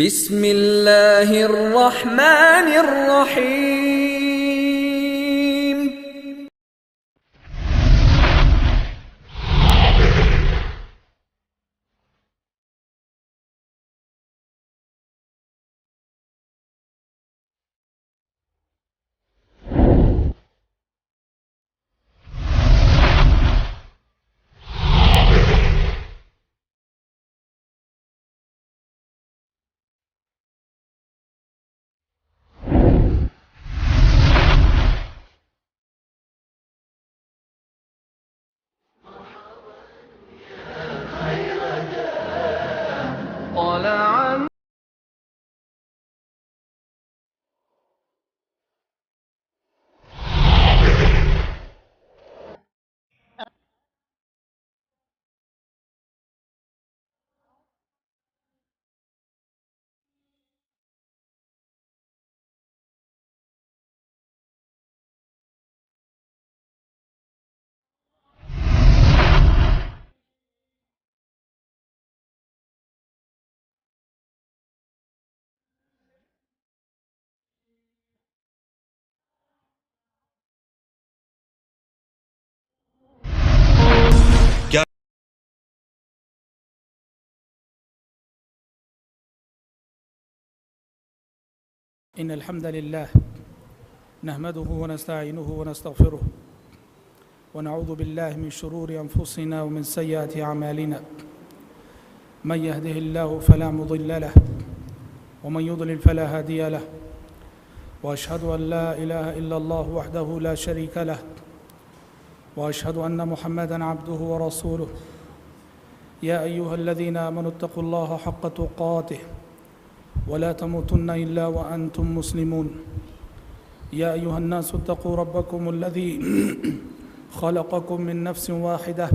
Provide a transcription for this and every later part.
بسم اللہ الرحمن الرحیم۔ طلع إن الحمد لله نحمده ونستعينه ونستغفره ونعوذ بالله من شرور أنفسنا ومن سيئات أعمالنا من يهده الله فلا مضل له ومن يضلل فلا هادي له وأشهد أن لا إله إلا الله وحده لا شريك له وأشهد أن محمدًا عبده ورسوله يا أيها الذين آمنوا اتقوا الله حق تقاته ولا تموتن إلا وأنتم مسلمون يا أيها الناس اتقوا ربكم الذي خلقكم من نفس واحدة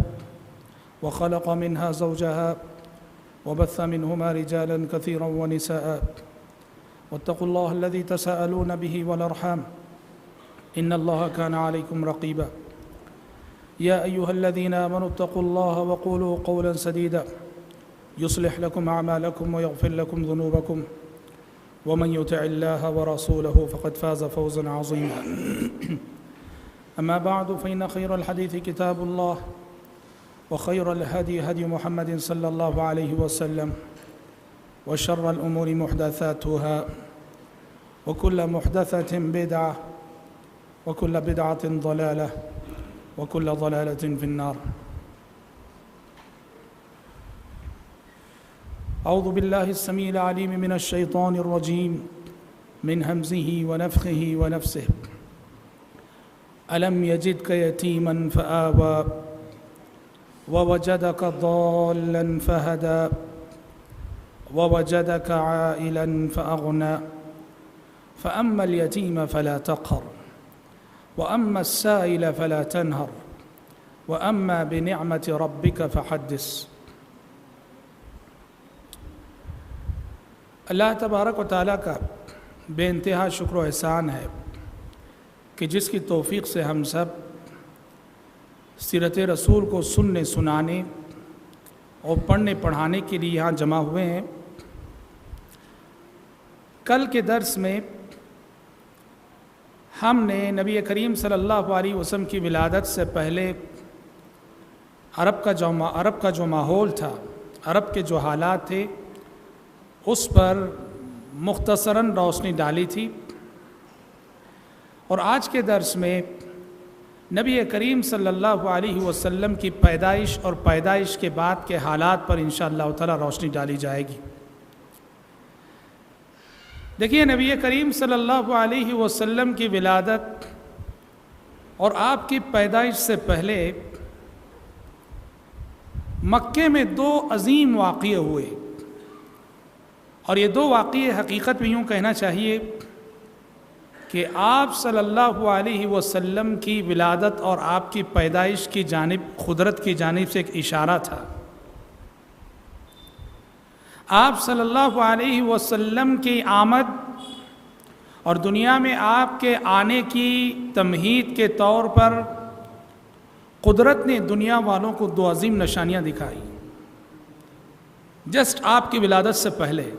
وخلق منها زوجها وبث منهما رجالا كثيرا ونساء واتقوا الله الذي تساءلون به والأرحام إن الله كان عليكم رقيبا يا أيها الذين آمنوا اتقوا الله وقولوا قولا سديدا يصلح لكم أعمالكم ويغفر لكم ذنوبكم ومن يطع الله ورسوله فقد فاز فوزا عظيما أما بعد فإن خير الحديث كتاب الله وخير الهدي هدي محمد صلى الله عليه وسلم وشر الأمور محدثاتها وكل محدثة بدعة وكل بدعة ضلالة وكل ضلالة في النار أعوذ بالله السميع العليم من الشيطان الرجيم من همزه ونفخه ونفسه ألم يجدك يتيما فآوى ووجدك ضالا فهدى ووجدك عائلا فأغنى فأما اليتيم فلا تقهر وأما السائل فلا تنهر وأما بنعمة ربك فحدث۔ اللہ تبارک و تعالیٰ کا بے انتہا شکر و احسان ہے کہ جس کی توفیق سے ہم سب سیرت رسول کو سننے سنانے اور پڑھنے پڑھانے کے لیے یہاں جمع ہوئے ہیں۔ کل کے درس میں ہم نے نبی کریم صلی اللہ علیہ وسلم کی ولادت سے پہلے عرب کا جو ماحول تھا، عرب کے جو حالات تھے، اس پر مختصراً روشنی ڈالی تھی، اور آج کے درس میں نبی کریم صلی اللہ علیہ وسلم کی پیدائش اور پیدائش کے بعد کے حالات پر انشاءاللہ تعالی روشنی ڈالی جائے گی۔ دیکھیے، نبی کریم صلی اللہ علیہ وسلم کی ولادت اور آپ کی پیدائش سے پہلے مکے میں دو عظیم واقعے ہوئے، اور یہ دو واقعے حقیقت میں یوں کہنا چاہیے کہ آپ صلی اللہ علیہ وسلم کی ولادت اور آپ کی پیدائش کی جانب قدرت کی جانب سے ایک اشارہ تھا۔ آپ صلی اللہ علیہ وسلم کی آمد اور دنیا میں آپ کے آنے کی تمہید کے طور پر قدرت نے دنیا والوں کو دو عظیم نشانیاں دکھائی جسٹ آپ کی ولادت سے پہلے۔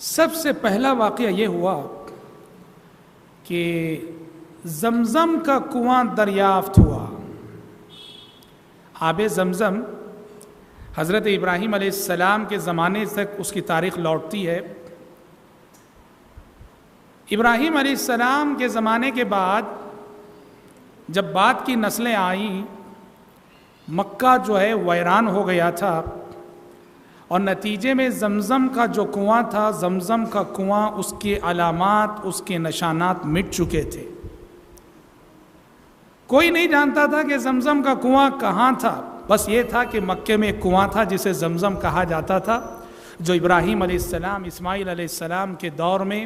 سب سے پہلا واقعہ یہ ہوا کہ زمزم کا کنواں دریافت ہوا۔ آب زمزم حضرت ابراہیم علیہ السلام کے زمانے تک اس کی تاریخ لوٹتی ہے۔ ابراہیم علیہ السلام کے زمانے کے بعد جب بعد کی نسلیں آئیں، مکہ جو ہے ویران ہو گیا تھا، اور نتیجے میں زمزم کا جو کنواں تھا، زمزم کا کنواں، اس کے علامات، اس کے نشانات مٹ چکے تھے۔ کوئی نہیں جانتا تھا کہ زمزم کا کنواں کہاں تھا، بس یہ تھا کہ مکے میں ایک کنواں تھا جسے زمزم کہا جاتا تھا، جو ابراہیم علیہ السلام، اسماعیل علیہ السلام کے دور میں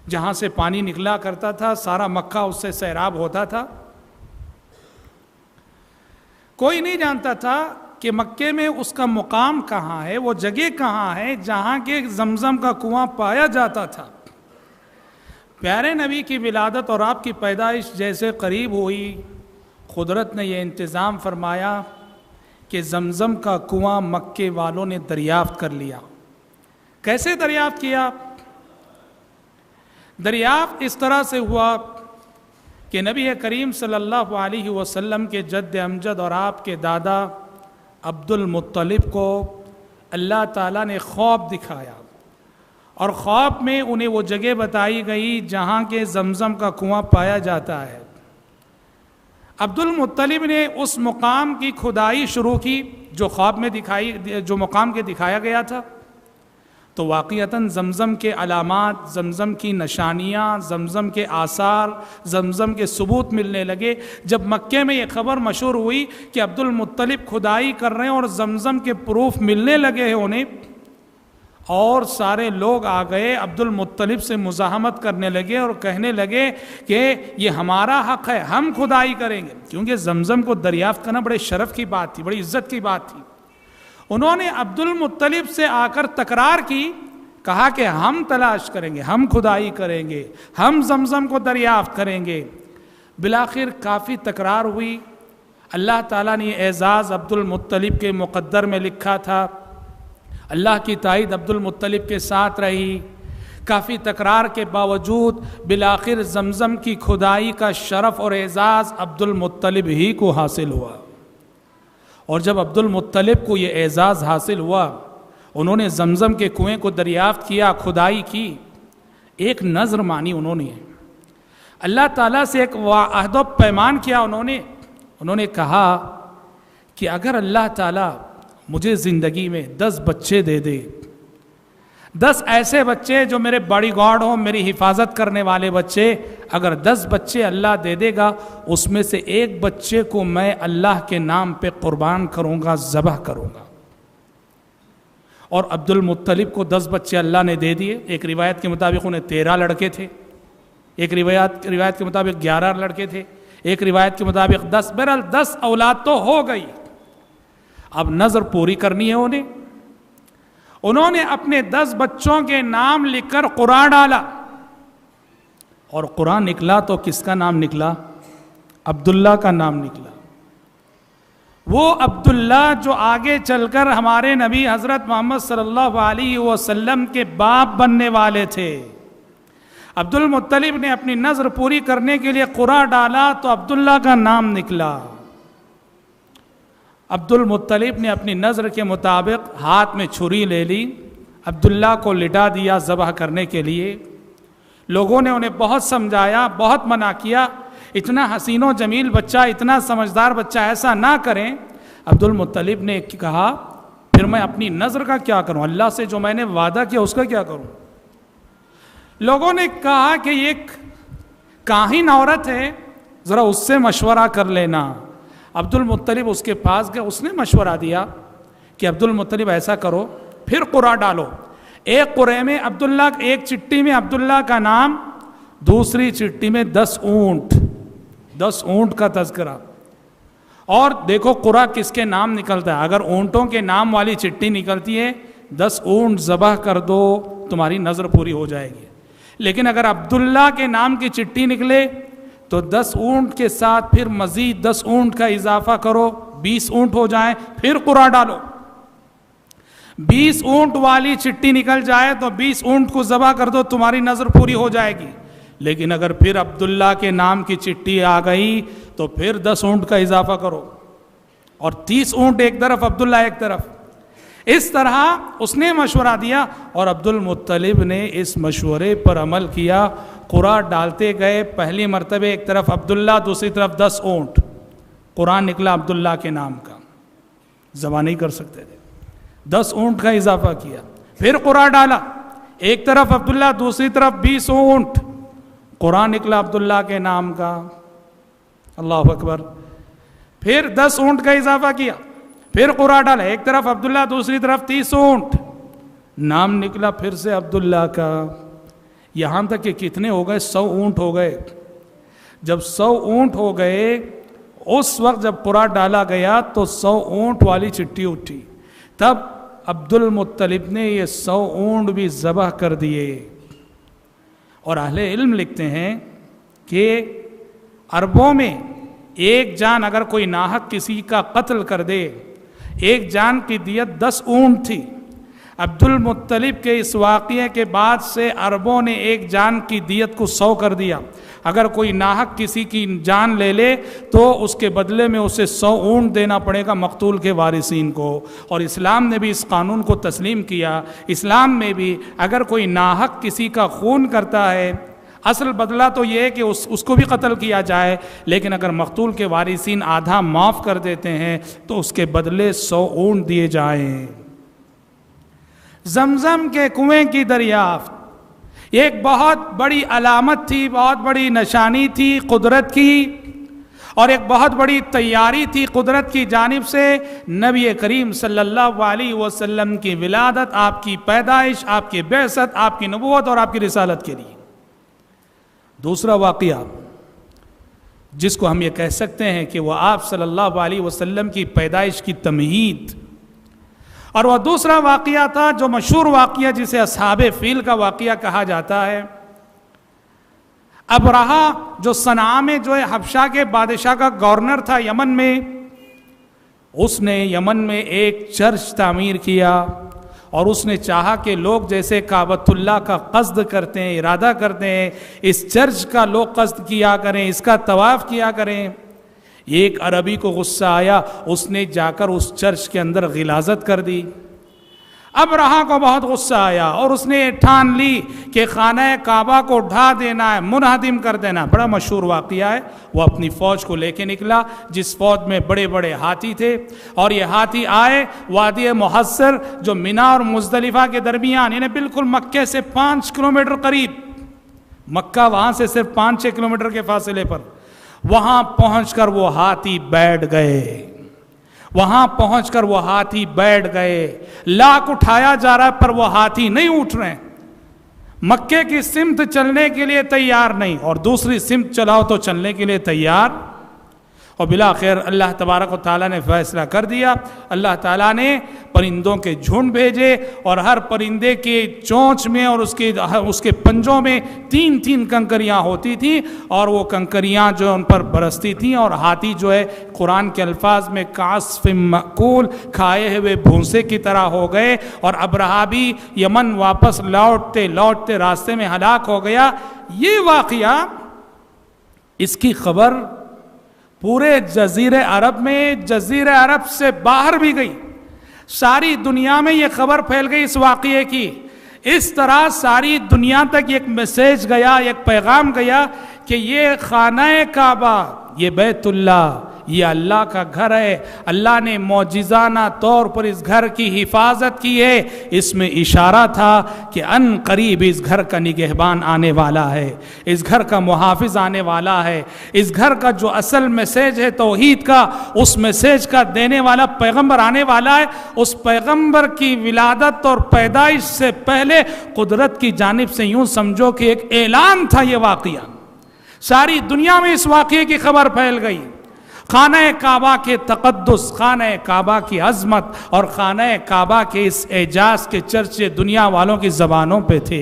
جہاں سے پانی نکلا کرتا تھا، سارا مکہ اس سے سیراب ہوتا تھا۔ کوئی نہیں جانتا تھا کہ مکے میں اس کا مقام کہاں ہے، وہ جگہ کہاں ہے جہاں کے زمزم کا کنواں پایا جاتا تھا۔ پیارے نبی کی ولادت اور آپ کی پیدائش جیسے قریب ہوئی، قدرت نے یہ انتظام فرمایا کہ زمزم کا کنواں مکے والوں نے دریافت کر لیا۔ کیسے دریافت کیا؟ دریافت اس طرح سے ہوا کہ نبی کریم صلی اللہ علیہ وسلم کے جد امجد اور آپ کے دادا عبد المطلب کو اللہ تعالیٰ نے خواب دکھایا، اور خواب میں انہیں وہ جگہ بتائی گئی جہاں کے زمزم کا کنواں پایا جاتا ہے۔ عبد المطلب نے اس مقام کی کھدائی شروع کی جو خواب میں جو مقام کے دکھایا گیا تھا، تو واقعتاً زمزم کے علامات، زمزم کی نشانیاں، زمزم کے آثار، زمزم کے ثبوت ملنے لگے۔ جب مکے میں یہ خبر مشہور ہوئی کہ عبد المطلب کھدائی کر رہے ہیں اور زمزم کے پروف ملنے لگے ہیں انہیں، اور سارے لوگ آ گئے، عبد المطلب سے مزاحمت کرنے لگے اور کہنے لگے کہ یہ ہمارا حق ہے، ہم کھدائی کریں گے، کیونکہ زمزم کو دریافت کرنا بڑے شرف کی بات تھی، بڑی عزت کی بات تھی۔ انہوں نے عبد المطلب سے آ کر تکرار کی، کہا کہ ہم تلاش کریں گے، ہم کھدائی کریں گے، ہم زمزم کو دریافت کریں گے۔ بالآخر کافی تکرار ہوئی۔ اللہ تعالیٰ نے یہ اعزاز عبد المطلب کے مقدر میں لکھا تھا، اللہ کی تائید عبد المطلب کے ساتھ رہی۔ کافی تکرار کے باوجود بالآخر زمزم کی کھدائی کا شرف اور اعزاز عبد المطلب ہی کو حاصل ہوا۔ اور جب عبد المطلب کو یہ اعزاز حاصل ہوا، انہوں نے زمزم کے کنویں کو دریافت کیا، کھدائی کی، ایک نذر مانی انہوں نے، اللہ تعالیٰ سے ایک عہد و پیمان کیا انہوں نے کہا کہ اگر اللہ تعالیٰ مجھے زندگی میں 10 بچے دے دے، 10 ایسے بچے جو میرے باڈی گارڈ ہوں، میری حفاظت کرنے والے بچے، اگر 10 بچے اللہ دے دے گا، اس میں سے ایک بچے کو میں اللہ کے نام پہ قربان کروں گا، ذبح کروں گا۔ اور عبد المطلب کو 10 بچے اللہ نے دے دیے۔ ایک روایت کے مطابق انہیں 13 لڑکے تھے، ایک روایت کے مطابق 11 لڑکے تھے، ایک روایت کے مطابق 10، بہرحال 10 اولاد تو ہو گئی۔ اب نظر پوری کرنی ہے انہوں نے اپنے 10 بچوں کے نام لکھ کر قرآن ڈالا، اور قرآن نکلا تو کس کا نام نکلا؟ عبداللہ کا نام نکلا۔ وہ عبداللہ جو آگے چل کر ہمارے نبی حضرت محمد صلی اللہ علیہ وسلم کے باپ بننے والے تھے۔ عبد المطلب نے اپنی نظر پوری کرنے کے لیے قرآن ڈالا تو عبداللہ کا نام نکلا۔ عبد المطلب نے اپنی نظر کے مطابق ہاتھ میں چھری لے لی، عبداللہ کو لٹا دیا ذبح کرنے کے لیے۔ لوگوں نے انہیں بہت سمجھایا، بہت منع کیا، اتنا حسین و جمیل بچہ، اتنا سمجھدار بچہ ایسا نہ کریں۔ عبد المطلب نے کہا پھر میں اپنی نظر کا کیا کروں، اللہ سے جو میں نے وعدہ کیا اس کا کیا کروں؟ لوگوں نے کہا کہ یہ ایک کاہن عورت ہے، ذرا اس سے مشورہ کر لینا۔ عبد المطلب اس کے پاس گئے، اس نے مشورہ دیا کہ عبد المطلب ایسا کرو، پھر قرآن ڈالو، ایک قرعے میں عبداللہ، ایک چٹی میں عبداللہ کا نام، دوسری چٹی میں 10 اونٹ کا تذکرہ، اور دیکھو قرعہ کس کے نام نکلتا ہے۔ اگر اونٹوں کے نام والی چٹی نکلتی ہے، 10 اونٹ ذبح کر دو، تمہاری نظر پوری ہو جائے گی۔ لیکن اگر عبداللہ کے نام کی چٹی نکلے تو 10 اونٹ کے ساتھ پھر مزید 10 اونٹ کا اضافہ کرو، 20 اونٹ ہو جائیں، پھر قرعہ ڈالو۔ 20 اونٹ والی چٹھی نکل جائے تو 20 اونٹ کو ذبح کر دو، تمہاری نظر پوری ہو جائے گی. لیکن اگر پھر عبداللہ کے نام کی چٹھی آ گئی تو پھر 10 اونٹ کا اضافہ کرو، اور 30 اونٹ ایک طرف، عبداللہ ایک طرف. اس طرح اس نے مشورہ دیا اور عبد المطلب نے اس مشورے پر عمل کیا. قرآن ڈالتے گئے، پہلی مرتبہ ایک طرف عبداللہ، دوسری طرف 10 اونٹ. قرآن نکلا عبداللہ کے نام کا، ذبح نہیں کر سکتے تھے. 10 اونٹ کا اضافہ کیا. پھر قرآن ڈالا، ایک طرف عبداللہ، دوسری طرف 20 اونٹ. قرآن نکلا عبداللہ کے نام کا. اللہ اکبر. پھر 10 اونٹ کا اضافہ کیا. پھر قرآن ڈالا، ایک طرف عبداللہ، دوسری طرف 30 اونٹ. نام نکلا پھر سے عبداللہ کا. یہاں تک کہ کتنے ہو گئے؟ 100 اونٹ ہو گئے. جب 100 اونٹ ہو گئے، اس وقت جب قرآن ڈالا گیا تو 100 اونٹ والی چٹھی اٹھی. تب عبد المطلب نے یہ 100 اونٹ بھی ذبح کر دیے. اور اہل علم لکھتے ہیں کہ عربوں میں ایک جان اگر کوئی ناحق کسی کا قتل کر دے، ایک جان کی دیت 10 اونٹ تھی. عبد المطلب کے اس واقعے کے بعد سے عربوں نے ایک جان کی دیت کو 100 کر دیا. اگر کوئی ناحق کسی کی جان لے لے تو اس کے بدلے میں اسے 100 اونٹ دینا پڑے گا مقتول کے وارثین کو. اور اسلام نے بھی اس قانون کو تسلیم کیا. اسلام میں بھی اگر کوئی ناحق کسی کا خون کرتا ہے، اصل بدلہ تو یہ ہے کہ اس کو بھی قتل کیا جائے، لیکن اگر مقتول کے وارثین آدھا معاف کر دیتے ہیں تو اس کے بدلے 100 اونٹ دیے جائیں. زمزم کے کنویں کی دریافت یہ ایک بہت بڑی علامت تھی، بہت بڑی نشانی تھی قدرت کی، اور ایک بہت بڑی تیاری تھی قدرت کی جانب سے نبی کریم صلی اللہ علیہ وسلم کی ولادت، آپ کی پیدائش، آپ کی بعثت، آپ کی نبوت اور آپ کی رسالت کے لیے. دوسرا واقعہ جس کو ہم یہ کہہ سکتے ہیں کہ وہ آپ صلی اللہ علیہ وسلم کی پیدائش کی تمہید، اور وہ دوسرا واقعہ تھا جو مشہور واقعہ جسے اصحاب فیل کا واقعہ کہا جاتا ہے. ابرہہ جو صنعاء میں جو ہے حبشہ کے بادشاہ کا گورنر تھا یمن میں، اس نے یمن میں ایک چرچ تعمیر کیا، اور اس نے چاہا کہ لوگ جیسے کعبۃ اللہ کا قصد کرتے ہیں، ارادہ کرتے ہیں، اس چرچ کا لوگ قصد کیا کریں، اس کا طواف کیا کریں. ایک عربی کو غصہ آیا، اس نے جا کر اس چرچ کے اندر غلاظت کر دی. ابرہہ کو بہت غصہ آیا اور اس نے ٹھان لی کہ خانہ کعبہ کو ڈھا دینا ہے، منہدم کر دینا. بڑا مشہور واقعہ ہے. وہ اپنی فوج کو لے کے نکلا، جس فوج میں بڑے بڑے ہاتھی تھے، اور یہ ہاتھی آئے وادی محصر جو منی اور مزدلفہ کے درمیان، یعنی بالکل مکے سے 5 کلومیٹر قریب، مکہ وہاں سے صرف 5-6 کلومیٹر کے فاصلے پر. وہاں پہنچ کر وہ ہاتھی بیٹھ گئے. وہاں پہنچ کر وہ ہاتھی بیٹھ گئے. لاکھ اٹھایا جا رہا ہے پر وہ ہاتھی نہیں اٹھ رہے. مکے کی سمت چلنے کے لیے تیار نہیں، اور دوسری سمت چلاؤ تو چلنے کے لیے تیار. اور بلاخر اللہ تبارک و تعالیٰ نے فیصلہ کر دیا. اللہ تعالیٰ نے پرندوں کے جھنڈ بھیجے، اور ہر پرندے کے چونچ میں اور اس کے پنجوں میں 3 کنکریاں ہوتی تھیں، اور وہ کنکریاں جو ان پر برستی تھیں، اور ہاتھی جو ہے قرآن کے الفاظ میں کعصف مأکول، کھائے ہوئے بھونسے کی طرح ہو گئے. اور ابرہہ بھی یمن واپس لوٹتے راستے میں ہلاک ہو گیا. یہ واقعہ، اس کی خبر پورے جزیرہ عرب میں، جزیرہ عرب سے باہر بھی گئی. ساری دنیا میں یہ خبر پھیل گئی اس واقعے کی. اس طرح ساری دنیا تک ایک میسیج گیا، ایک پیغام گیا کہ یہ خانہ کعبہ، یہ بیت اللہ، یہ اللہ کا گھر ہے. اللہ نے معجزانہ طور پر اس گھر کی حفاظت کی ہے. اس میں اشارہ تھا کہ ان قریب اس گھر کا نگہبان آنے والا ہے، اس گھر کا محافظ آنے والا ہے. اس گھر کا جو اصل میسیج ہے توحید کا، اس میسیج کا دینے والا پیغمبر آنے والا ہے. اس پیغمبر کی ولادت اور پیدائش سے پہلے قدرت کی جانب سے یوں سمجھو کہ ایک اعلان تھا یہ واقعہ. ساری دنیا میں اس واقعے کی خبر پھیل گئی. خانہ کعبہ کے تقدس، خانہ کعبہ کی عظمت اور خانہ کعبہ کے اس اعجاز کے چرچے دنیا والوں کی زبانوں پہ تھے.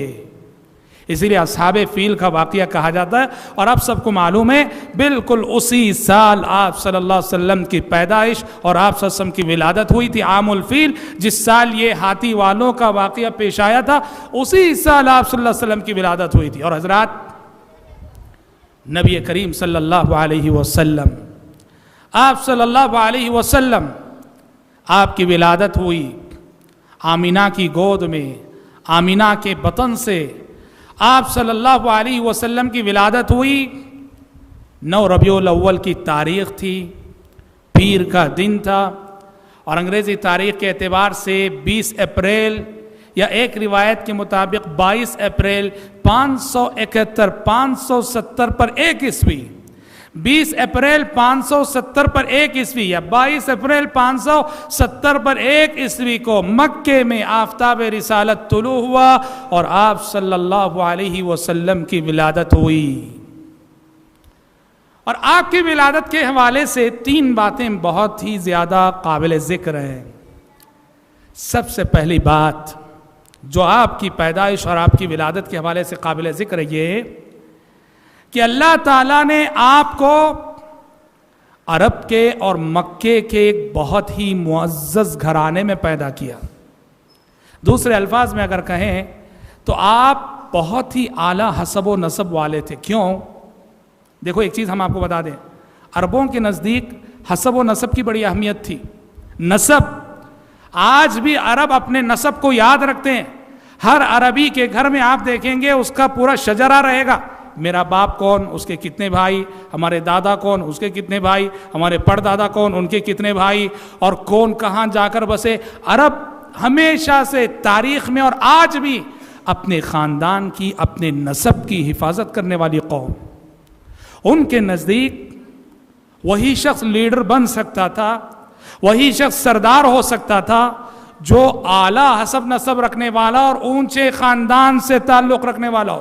اسی لیے اصحاب فیل کا واقعہ کہا جاتا ہے. اور اب سب کو معلوم ہے بالکل اسی سال آپ صلی اللہ علیہ وسلم کی پیدائش اور آپ صلی اللہ علیہ وسلم کی ولادت ہوئی تھی. عام الفیل، جس سال یہ ہاتھی والوں کا واقعہ پیش آیا تھا، اسی سال آپ صلی اللہ علیہ وسلم کی ولادت ہوئی تھی. اور حضرات، نبی کریم صلی اللہ علیہ وسلم، آپ صلی اللہ علیہ وسلم، آپ کی ولادت ہوئی آمینہ کی گود میں، آمینہ کے بطن سے آپ صلی اللہ علیہ وسلم کی ولادت ہوئی. 9 ربیع الاول کی تاریخ تھی، پیر کا دن تھا، اور انگریزی تاریخ کے اعتبار سے 20 اپریل یا ایک روایت کے مطابق 22 اپریل 571 570 پر 1 عیسوی، 20 اپریل 570 پر 1 عیسوی یا 22 اپریل 570 پر 1 عیسوی کو مکے میں آفتاب رسالت طلوع ہوا اور آپ صلی اللہ علیہ وسلم کی ولادت ہوئی. اور آپ کی ولادت کے حوالے سے 3 باتیں بہت ہی زیادہ قابل ذکر ہیں. سب سے پہلی بات جو آپ کی پیدائش اور آپ کی ولادت کے حوالے سے قابل ذکر ہے یہ کہ اللہ تعالیٰ نے آپ کو عرب کے اور مکے کے ایک بہت ہی معزز گھرانے میں پیدا کیا. دوسرے الفاظ میں اگر کہیں تو آپ بہت ہی اعلیٰ حسب و نسب والے تھے. کیوں؟ دیکھو ایک چیز ہم آپ کو بتا دیں، عربوں کے نزدیک حسب و نسب کی بڑی اہمیت تھی. نسب، آج بھی عرب اپنے نسب کو یاد رکھتے ہیں. ہر عربی کے گھر میں آپ دیکھیں گے اس کا پورا شجرہ رہے گا. میرا باپ کون، اس کے کتنے بھائی، ہمارے دادا کون، اس کے کتنے بھائی، ہمارے پردادا کون، ان کے کتنے بھائی، اور کون کہاں جا کر بسے. عرب ہمیشہ سے تاریخ میں اور آج بھی اپنے خاندان کی، اپنے نسب کی حفاظت کرنے والی قوم. ان کے نزدیک وہی شخص لیڈر بن سکتا تھا، وہی شخص سردار ہو سکتا تھا جو اعلیٰ حسب نسب رکھنے والا اور اونچے خاندان سے تعلق رکھنے والا ہو.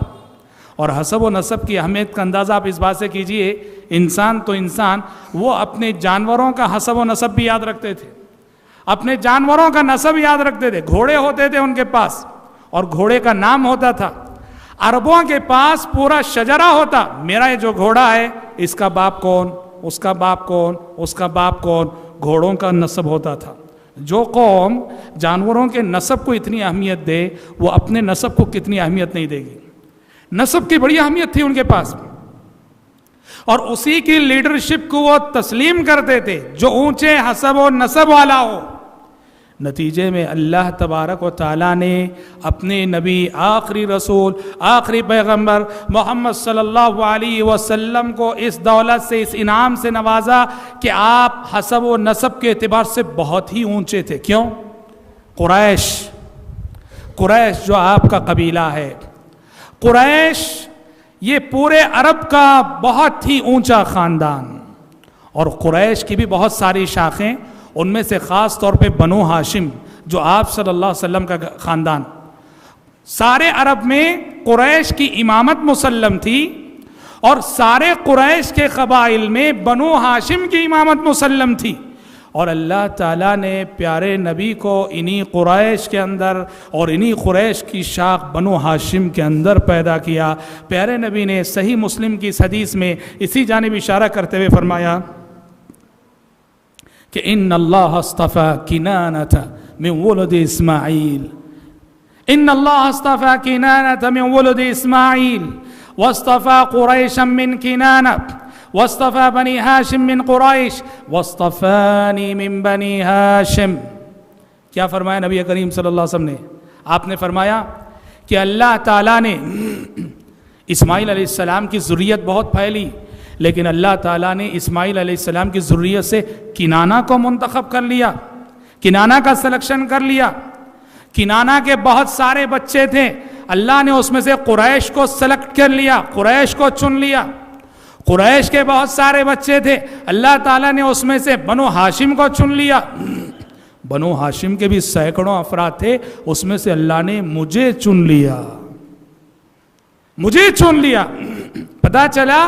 اور حسب و نسب کی اہمیت کا اندازہ آپ اس بات سے کیجئے، انسان تو انسان، وہ اپنے جانوروں کا حسب و نسب بھی یاد رکھتے تھے، اپنے جانوروں کا نسب یاد رکھتے تھے. گھوڑے ہوتے تھے ان کے پاس اور گھوڑے کا نام ہوتا تھا. عربوں کے پاس پورا شجرہ ہوتا، میرا یہ جو گھوڑا ہے اس کا باپ کون، اس کا باپ کون، اس کا باپ کون. گھوڑوں کا نسب ہوتا تھا. جو قوم جانوروں کے نسب کو اتنی اہمیت دے وہ اپنے نسب کو کتنی اہمیت نہیں دے گی. نسب کی بڑی اہمیت تھی ان کے پاس، اور اسی کی لیڈرشپ کو وہ تسلیم کرتے تھے جو اونچے حسب و نسب والا ہو. نتیجے میں اللہ تبارک و تعالیٰ نے اپنے نبی، آخری رسول، آخری پیغمبر محمد صلی اللہ علیہ وسلم کو اس دولت سے، اس انعام سے نوازا کہ آپ حسب و نسب کے اعتبار سے بہت ہی اونچے تھے. کیوں؟ قریش جو آپ کا قبیلہ ہے، قریش یہ پورے عرب کا بہت ہی اونچا خاندان، اور قریش کی بھی بہت ساری شاخیں، ان میں سے خاص طور پہ بنو ہاشم جو آپ صلی اللہ علیہ وسلم کا خاندان. سارے عرب میں قریش کی امامت مسلم تھی، اور سارے قریش کے قبائل میں بنو ہاشم کی امامت مسلم تھی. اور اللہ تعالیٰ نے پیارے نبی کو انہی قریش کے اندر اور انہی قریش کی شاخ بنو ہاشم کے اندر پیدا کیا. پیارے نبی نے صحیح مسلم کی اس حدیث میں اسی جانب اشارہ کرتے ہوئے فرمایا کہ ان اللہ اصطفى کنانة من ولد اسماعیل، ان اللہ اصطفى کنانة من ولد اسماعیل واصطفى قریشا من کنانہ واصطفى بنی ہاشم من قریش واصطفانی من بنی ہاشم. کیا فرمایا نبی کریم صلی اللہ علیہ وسلم نے؟ آپ نے فرمایا کہ اللہ تعالیٰ نے اسماعیل علیہ السلام کی ذریت بہت پھیلی، لیکن اللہ تعالیٰ نے اسماعیل علیہ السلام کی ذریت سے کنانہ کو منتخب کر لیا، کنانہ کا سلیکشن کر لیا. کنانہ کے بہت سارے بچے تھے، اللہ نے اس میں سے قریش کو سلیکٹ کر لیا، قریش کو چن لیا. قریش کے بہت سارے بچے تھے، اللہ تعالیٰ نے اس میں سے بنو ہاشم کو چن لیا. بنو ہاشم کے بھی سینکڑوں افراد تھے، اس میں سے اللہ نے مجھے چن لیا، مجھے چن لیا. پتہ چلا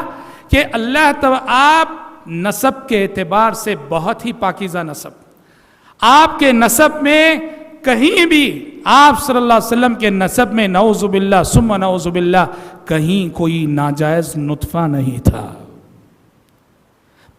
کہ آپ نسب کے اعتبار سے بہت ہی پاکیزہ نسب، آپ کے نسب میں کہیں بھی آپ صلی اللہ علیہ وسلم کے نسب میں نعوذ باللہ ثم نعوذ باللہ کہیں کوئی ناجائز نطفہ نہیں تھا.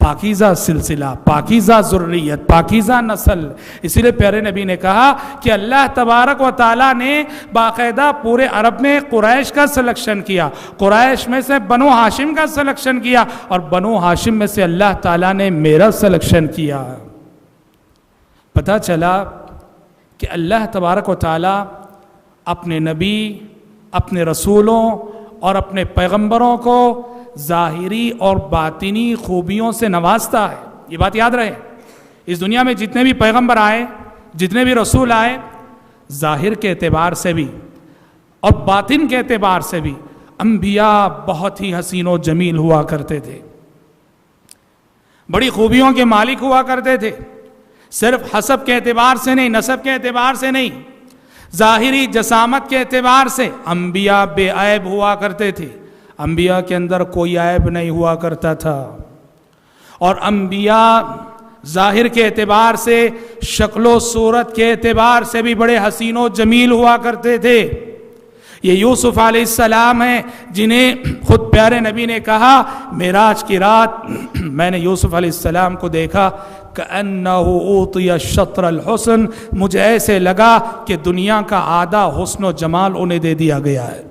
پاکیزہ سلسلہ، پاکیزہ ذریت، پاکیزہ نسل. اسی لیے پیارے نبی نے کہا کہ اللہ تبارک و تعالیٰ نے باقاعدہ پورے عرب میں قریش کا سلیکشن کیا، قریش میں سے بنو ہاشم کا سلیکشن کیا، اور بنو ہاشم میں سے اللہ تعالیٰ نے میرا سلیکشن کیا. پتہ چلا کہ اللہ تبارک و تعالیٰ اپنے نبی، اپنے رسولوں اور اپنے پیغمبروں کو ظاہری اور باطنی خوبیوں سے نوازتا ہے. یہ بات یاد رہے، اس دنیا میں جتنے بھی پیغمبر آئے، جتنے بھی رسول آئے، ظاہر کے اعتبار سے بھی اور باطن کے اعتبار سے بھی انبیاء بہت ہی حسین و جمیل ہوا کرتے تھے، بڑی خوبیوں کے مالک ہوا کرتے تھے. صرف حسب کے اعتبار سے نہیں، نسب کے اعتبار سے نہیں، ظاہری جسامت کے اعتبار سے انبیاء بے عیب ہوا کرتے تھے. انبیاء کے اندر کوئی عیب نہیں ہوا کرتا تھا، اور انبیاء ظاہر کے اعتبار سے، شکل و صورت کے اعتبار سے بھی بڑے حسین و جمیل ہوا کرتے تھے. یہ یوسف علیہ السلام ہیں جنہیں خود پیارے نبی نے کہا معراج کی رات میں نے یوسف علیہ السلام کو دیکھا کأنہ اوتی شطر الحسن، مجھے ایسے لگا کہ دنیا کا آدھا حسن و جمال انہیں دے دیا گیا ہے.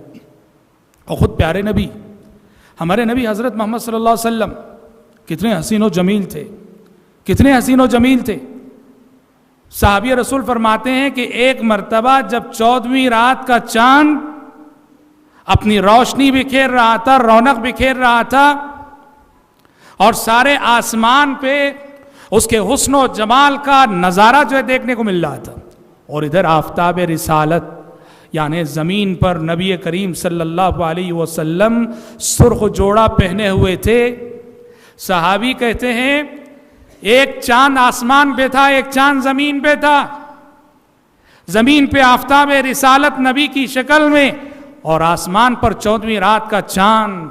اور خود پیارے نبی، ہمارے نبی حضرت محمد صلی اللہ علیہ وسلم کتنے حسین و جمیل تھے، کتنے حسین و جمیل تھے. صحابی رسول فرماتے ہیں کہ ایک مرتبہ جب 14ویں رات کا چاند اپنی روشنی بکھیر رہا تھا، رونق بکھیر رہا تھا، اور سارے آسمان پہ اس کے حسن و جمال کا نظارہ جو ہے دیکھنے کو مل رہا تھا، اور ادھر آفتاب رسالت یعنی زمین پر نبی کریم صلی اللہ علیہ وسلم سرخ جوڑا پہنے ہوئے تھے. صحابی کہتے ہیں ایک چاند آسمان پہ تھا، ایک چاند زمین پہ تھا. زمین پہ آفتاب رسالت نبی کی شکل میں، اور آسمان پر 14ویں رات کا چاند.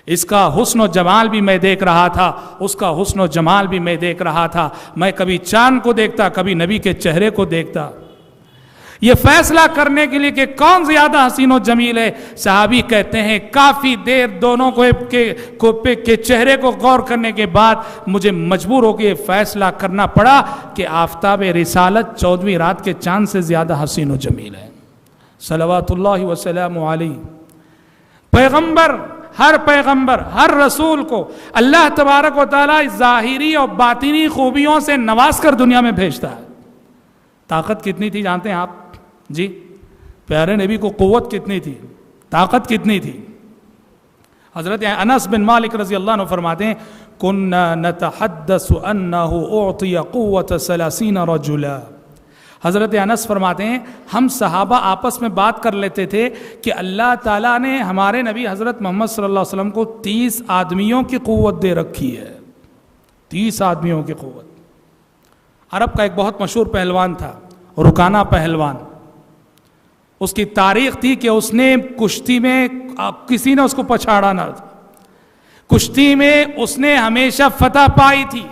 اس کا حسن و جمال بھی میں دیکھ رہا تھا، اس کا حسن و جمال بھی میں دیکھ رہا تھا. میں کبھی چاند کو دیکھتا، کبھی نبی کے چہرے کو دیکھتا. یہ فیصلہ کرنے کے لیے کہ کون زیادہ حسین و جمیل ہے، صحابی کہتے ہیں کافی دیر دونوں کے چہرے کو غور کرنے کے بعد مجھے مجبور ہو کے یہ فیصلہ کرنا پڑا کہ آفتاب رسالت 14ویں رات کے چاند سے زیادہ حسین و جمیل ہے. صلوات اللہ وسلام علیہ. پیغمبر ہر رسول کو اللہ تبارک و تعالیٰ ظاہری اور باطنی خوبیوں سے نواز کر دنیا میں بھیجتا ہے. طاقت کتنی تھی جانتے ہیں آپ؟ جی پیارے نبی کو قوت کتنی تھی، طاقت کتنی تھی؟ حضرت انس بن مالک رضی اللہ عنہ فرماتے ہیں کننا نتحدث انہ اعطی قوت 30 رجلا. حضرت انس فرماتے ہیں ہم صحابہ آپس میں بات کر لیتے تھے کہ اللہ تعالیٰ نے ہمارے نبی حضرت محمد صلی اللہ علیہ وسلم کو 30 آدمیوں کی قوت دے رکھی ہے. 30 آدمیوں کی قوت. عرب کا ایک بہت مشہور پہلوان تھا رکانہ پہلوان. اس کی تاریخ تھی کہ اس نے کشتی میں کسی نے اس کو پچھاڑا نہ تھا، کشتی میں اس نے ہمیشہ فتح پائی تھی.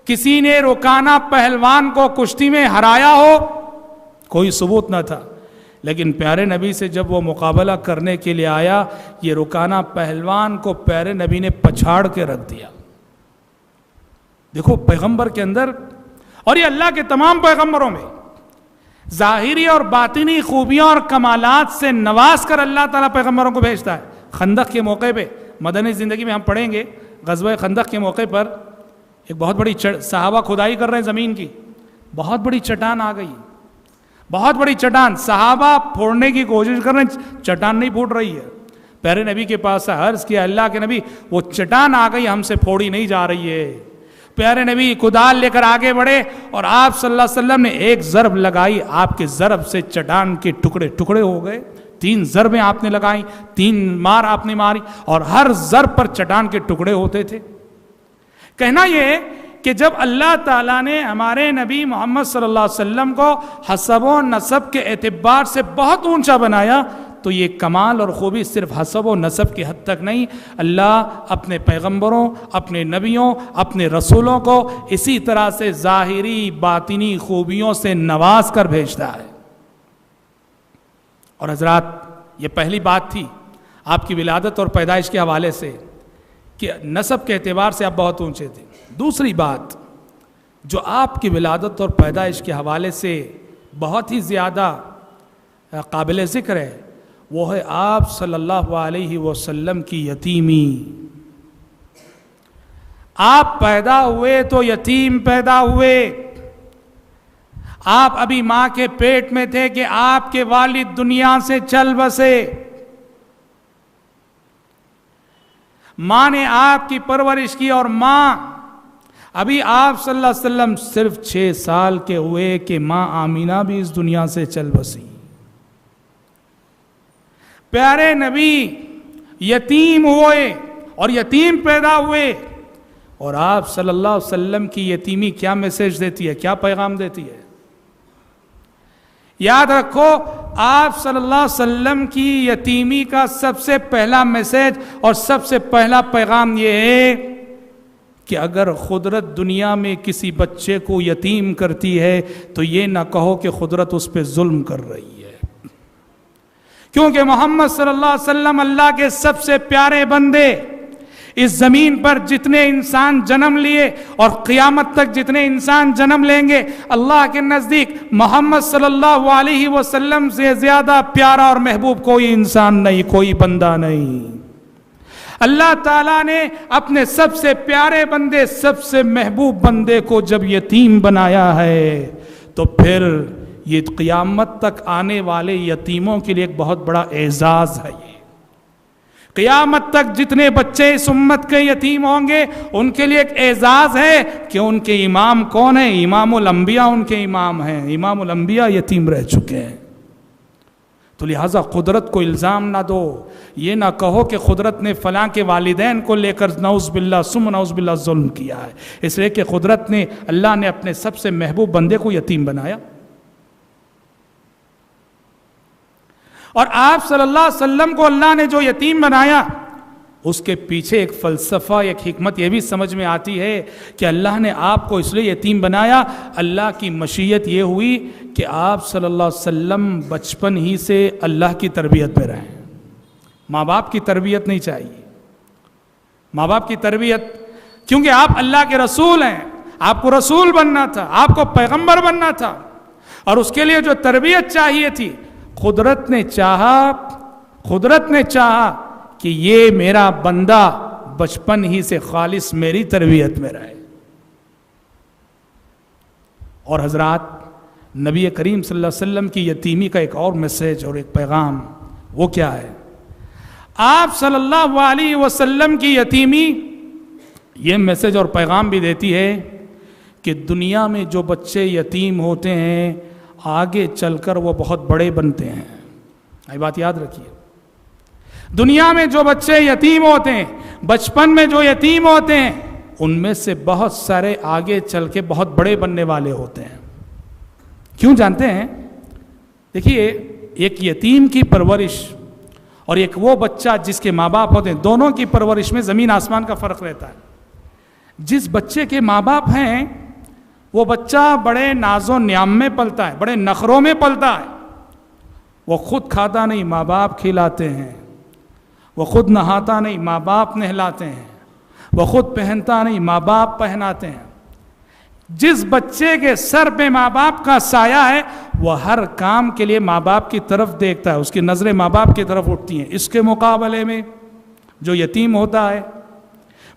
کسی نے رکانہ پہلوان کو کشتی میں ہرایا ہو کوئی ثبوت نہ تھا، لیکن پیارے نبی سے جب وہ مقابلہ کرنے کے لیے آیا، یہ رکانہ پہلوان کو پیارے نبی نے پچھاڑ کے رکھ دیا. دیکھو پیغمبر کے اندر، اور یہ اللہ کے تمام پیغمبروں میں ظاہری اور باطنی خوبیاں اور کمالات سے نواز کر اللہ تعالیٰ پیغمبروں کو بھیجتا ہے. خندق کے موقع پہ مدنی زندگی میں ہم پڑھیں گے، غزوہ خندق کے موقع پر ایک بہت بڑی صحابہ کھدائی کر رہے ہیں زمین کی، بہت بڑی چٹان آ گئی، بہت بڑی چٹان. صحابہ پھوڑنے کی کوشش کر رہے ہیں، چٹان نہیں پھوٹ رہی ہے. پیارے نبی کے پاس عرض کیا اللہ کے نبی وہ چٹان آ گئی، ہم سے پھوڑی نہیں جا رہی ہے. پیارے نبی کدال لے کر آگے بڑھے اور آپ صلی اللہ علیہ وسلم نے ایک ضرب لگائی، آپ کے ضرب سے چٹان کے ٹکڑے ٹکڑے ہو گئے. 3 ضربیں آپ نے لگائیں، 3 مار آپ نے ماری، اور ہر ضرب پر چٹان کے ٹکڑے ہوتے تھے. کہنا یہ ہے کہ جب اللہ تعالیٰ نے ہمارے نبی محمد صلی اللہ علیہ وسلم کو حسب و نسب کے اعتبار سے بہت اونچا بنایا، تو یہ کمال اور خوبی صرف حسب و نسب کی حد تک نہیں، اللہ اپنے پیغمبروں، اپنے نبیوں، اپنے رسولوں کو اسی طرح سے ظاہری باطنی خوبیوں سے نواز کر بھیجتا ہے۔ اور حضرات، یہ پہلی بات تھی آپ کی ولادت اور پیدائش کے حوالے سے کہ نسب کے اعتبار سے آپ بہت اونچے تھے۔ دوسری بات جو آپ کی ولادت اور پیدائش کے حوالے سے بہت ہی زیادہ قابل ذکر ہے، وہ ہے آپ صلی اللہ علیہ وسلم کی یتیمی۔ آپ پیدا ہوئے تو یتیم پیدا ہوئے۔ آپ ابھی ماں کے پیٹ میں تھے کہ آپ کے والد دنیا سے چل بسے۔ ماں نے آپ کی پرورش کی، اور ماں ابھی آپ صلی اللہ علیہ وسلم صرف 6 سال کے ہوئے کہ ماں آمینہ بھی اس دنیا سے چل بسی۔ پیارے نبی یتیم ہوئے اور یتیم پیدا ہوئے، اور آپ صلی اللہ علیہ وسلم کی یتیمی کیا میسج دیتی ہے، کیا پیغام دیتی ہے؟ یاد رکھو، آپ صلی اللہ علیہ وسلم کی یتیمی کا سب سے پہلا میسج اور سب سے پہلا پیغام یہ ہے کہ اگر قدرت دنیا میں کسی بچے کو یتیم کرتی ہے تو یہ نہ کہو کہ قدرت اس پہ ظلم کر رہی ہے، کیونکہ محمد صلی اللہ علیہ وسلم اللہ کے سب سے پیارے بندے، اس زمین پر جتنے انسان جنم لیے اور قیامت تک جتنے انسان جنم لیں گے، اللہ کے نزدیک محمد صلی اللہ علیہ وسلم سے زیادہ پیارا اور محبوب کوئی انسان نہیں، کوئی بندہ نہیں۔ اللہ تعالیٰ نے اپنے سب سے پیارے بندے، سب سے محبوب بندے کو جب یتیم بنایا ہے تو پھر یہ قیامت تک آنے والے یتیموں کے لیے ایک بہت بڑا اعزاز ہے۔ یہ قیامت تک جتنے بچے اس امت کے یتیم ہوں گے ان کے لیے ایک اعزاز ہے کہ ان کے امام کون ہیں؟ امام الانبیاء ان کے امام ہیں۔ امام الانبیاء یتیم رہ چکے ہیں۔ تو لہٰذا قدرت کو الزام نہ دو، یہ نہ کہو کہ قدرت نے فلاں کے والدین کو لے کر نعوذ باللہ ثم نعوذ باللہ ظلم کیا ہے، اس لیے کہ قدرت نے، اللہ نے اپنے سب سے محبوب بندے کو یتیم بنایا۔ اور آپ صلی اللہ علیہ وسلم کو اللہ نے جو یتیم بنایا، اس کے پیچھے ایک فلسفہ، ایک حکمت یہ بھی سمجھ میں آتی ہے کہ اللہ نے آپ کو اس لیے یتیم بنایا، اللہ کی مشیت یہ ہوئی کہ آپ صلی اللہ علیہ وسلم بچپن ہی سے اللہ کی تربیت میں رہیں۔ ماں باپ کی تربیت نہیں چاہیے، ماں باپ کی تربیت، کیونکہ آپ اللہ کے رسول ہیں، آپ کو رسول بننا تھا، آپ کو پیغمبر بننا تھا، اور اس کے لیے جو تربیت چاہیے تھی، قدرت نے چاہا کہ یہ میرا بندہ بچپن ہی سے خالص میری تربیت میں رہے۔ اور حضرات، نبی کریم صلی اللہ علیہ وسلم کی یتیمی کا ایک اور میسج اور ایک پیغام، وہ کیا ہے؟ آپ صلی اللہ علیہ وسلم کی یتیمی یہ میسج اور پیغام بھی دیتی ہے کہ دنیا میں جو بچے یتیم ہوتے ہیں آگے چل کر وہ بہت بڑے بنتے ہیں۔ یہ بات یاد رکھیے، دنیا میں جو بچے یتیم ہوتے ہیں، بچپن میں جو یتیم ہوتے ہیں، ان میں سے بہت سارے آگے چل کے بہت بڑے بننے والے ہوتے ہیں۔ کیوں جانتے ہیں؟ دیکھیے، ایک یتیم کی پرورش اور ایک وہ بچہ جس کے ماں باپ ہوتے ہیں، دونوں کی پرورش میں زمین آسمان کا فرق رہتا ہے۔ جس بچے کے ماں باپ ہیں وہ بچہ بڑے ناز و نیام میں پلتا ہے، بڑے نخروں میں پلتا ہے، وہ خود کھاتا نہیں، ماں باپ کھلاتے ہیں، وہ خود نہاتا نہیں، ماں باپ نہلاتے ہیں، وہ خود پہنتا نہیں، ماں باپ پہناتے ہیں۔ جس بچے کے سر پہ ماں باپ کا سایہ ہے وہ ہر کام کے لیے ماں باپ کی طرف دیکھتا ہے، اس کی نظریں ماں باپ کی طرف اٹھتی ہیں۔ اس کے مقابلے میں جو یتیم ہوتا ہے،